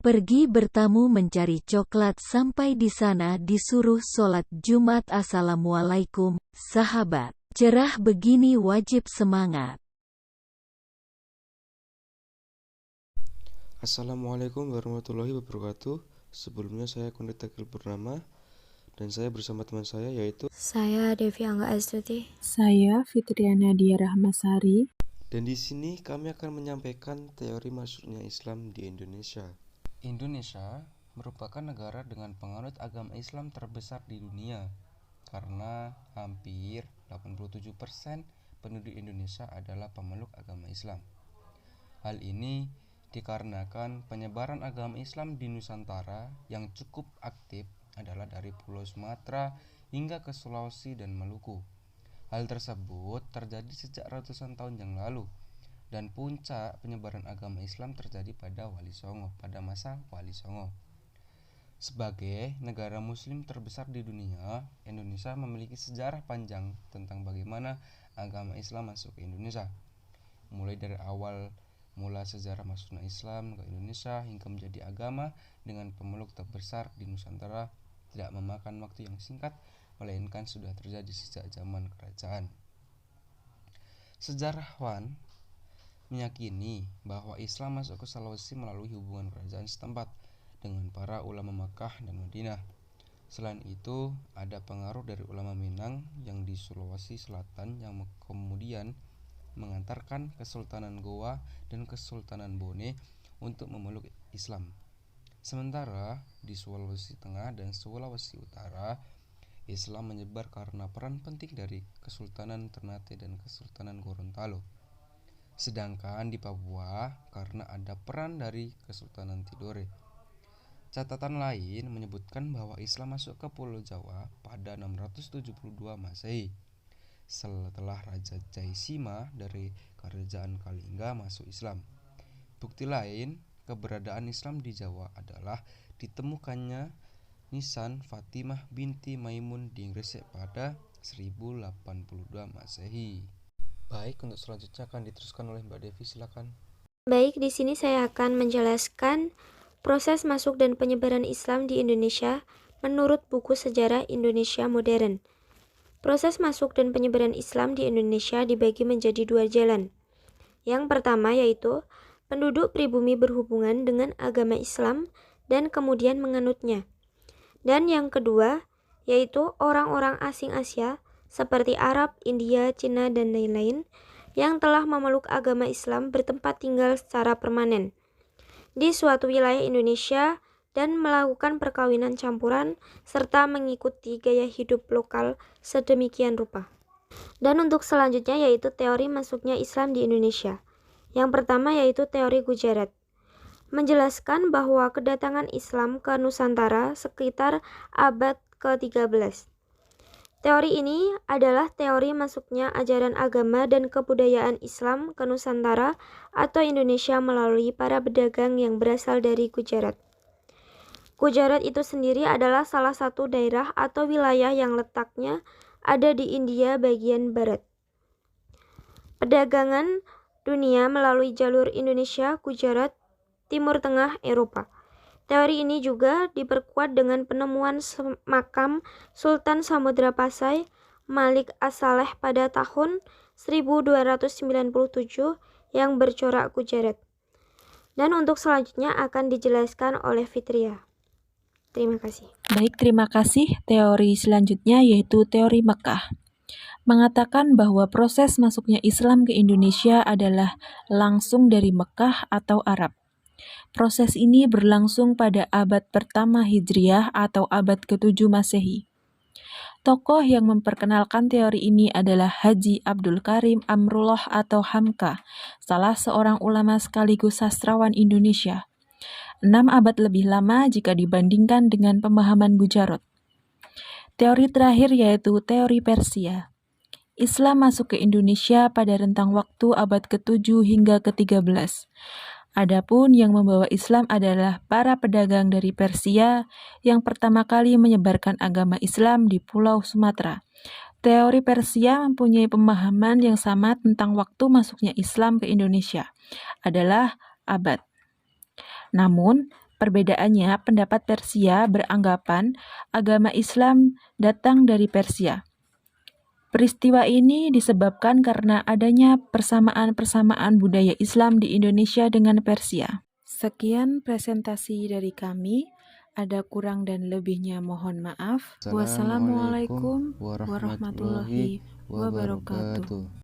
Pergi bertamu mencari coklat sampai di sana disuruh sholat Jumat. Assalamualaikum, sahabat. Cerah begini wajib semangat. Assalamualaikum warahmatullahi wabarakatuh. Sebelumnya saya Kondita Purnama dan saya bersama teman saya yaitu Saya Devi Angga Astuti. Saya Fitriana Dia Rahmasari. Dan di sini kami akan menyampaikan teori masuknya Islam di Indonesia. Indonesia merupakan negara dengan penganut agama Islam terbesar di dunia karena hampir 87% penduduk Indonesia adalah pemeluk agama Islam. Hal ini dikarenakan penyebaran agama Islam di Nusantara yang cukup aktif adalah dari Pulau Sumatera hingga ke Sulawesi dan Maluku. Hal tersebut terjadi sejak ratusan tahun yang lalu dan puncak penyebaran agama Islam terjadi pada masa Wali Songo. Sebagai negara muslim terbesar di dunia, Indonesia memiliki sejarah panjang tentang bagaimana agama Islam masuk ke Indonesia. Mulai dari awal mula sejarah masuknya Islam ke Indonesia hingga menjadi agama dengan pemeluk terbesar di Nusantara tidak memakan waktu yang singkat, melainkan sudah terjadi sejak zaman kerajaan. Sejarawan meyakini bahwa Islam masuk ke Sulawesi melalui hubungan kerajaan setempat dengan para ulama Makkah dan Madinah. Selain itu, ada pengaruh dari ulama Minang yang di Sulawesi Selatan yang kemudian mengantarkan Kesultanan Goa dan Kesultanan Bone untuk memeluk Islam. Sementara di Sulawesi Tengah dan Sulawesi Utara, Islam menyebar karena peran penting dari Kesultanan Ternate dan Kesultanan Gorontalo. Sedangkan di Papua karena ada peran dari Kesultanan Tidore. Catatan lain menyebutkan bahwa Islam masuk ke Pulau Jawa pada 672 Masehi. Setelah Raja Jaisima dari Kerajaan Kalingga masuk Islam. Bukti lain keberadaan Islam di Jawa adalah ditemukannya nisan Fatimah binti Maimun di Gresik pada 1082 Masehi. Baik, untuk selanjutnya akan diteruskan oleh Mbak Devi, silakan. Baik, di sini saya akan menjelaskan proses masuk dan penyebaran Islam di Indonesia menurut buku Sejarah Indonesia Modern. Proses masuk dan penyebaran Islam di Indonesia dibagi menjadi dua jalan. Yang pertama yaitu penduduk pribumi berhubungan dengan agama Islam dan kemudian menganutnya. Dan yang kedua yaitu orang-orang asing Asia seperti Arab, India, Cina, dan lain-lain yang telah memeluk agama Islam bertempat tinggal secara permanen di suatu wilayah Indonesia dan melakukan perkawinan campuran serta mengikuti gaya hidup lokal sedemikian rupa. Dan untuk selanjutnya yaitu teori masuknya Islam di Indonesia. Yang pertama yaitu teori Gujarat, menjelaskan bahwa kedatangan Islam ke Nusantara sekitar abad ke-13. Teori ini adalah teori masuknya ajaran agama dan kebudayaan Islam ke Nusantara atau Indonesia melalui para pedagang yang berasal dari Gujarat. Gujarat itu sendiri adalah salah satu daerah atau wilayah yang letaknya ada di India bagian barat. Perdagangan dunia melalui jalur Indonesia, Gujarat, Timur Tengah, Eropa. Teori ini juga diperkuat dengan penemuan makam Sultan Samudra Pasai Malik As-Saleh pada tahun 1297 yang bercorak Gujarat. Dan untuk selanjutnya akan dijelaskan oleh Fitria. Terima kasih. Baik, terima kasih. Teori selanjutnya yaitu teori Mekkah. Mengatakan bahwa proses masuknya Islam ke Indonesia adalah langsung dari Mekkah atau Arab. Proses ini berlangsung pada abad pertama Hijriah atau abad ke-7 Masehi. Tokoh yang memperkenalkan teori ini adalah Haji Abdul Karim Amrullah atau Hamka, salah seorang ulama sekaligus sastrawan Indonesia. 6 abad lebih lama jika dibandingkan dengan pemahaman Gujarot. Teori terakhir yaitu teori Persia. Islam masuk ke Indonesia pada rentang waktu abad ke-7 hingga ke-13. Adapun yang membawa Islam adalah para pedagang dari Persia yang pertama kali menyebarkan agama Islam di Pulau Sumatera. Teori Persia mempunyai pemahaman yang sama tentang waktu masuknya Islam ke Indonesia, adalah abad. Namun, Perbedaannya, pendapat Persia beranggapan agama Islam datang dari Persia. Peristiwa ini disebabkan karena adanya persamaan-persamaan budaya Islam di Indonesia dengan Persia. Sekian presentasi dari kami. Ada kurang dan lebihnya mohon maaf. Wassalamualaikum warahmatullahi wabarakatuh.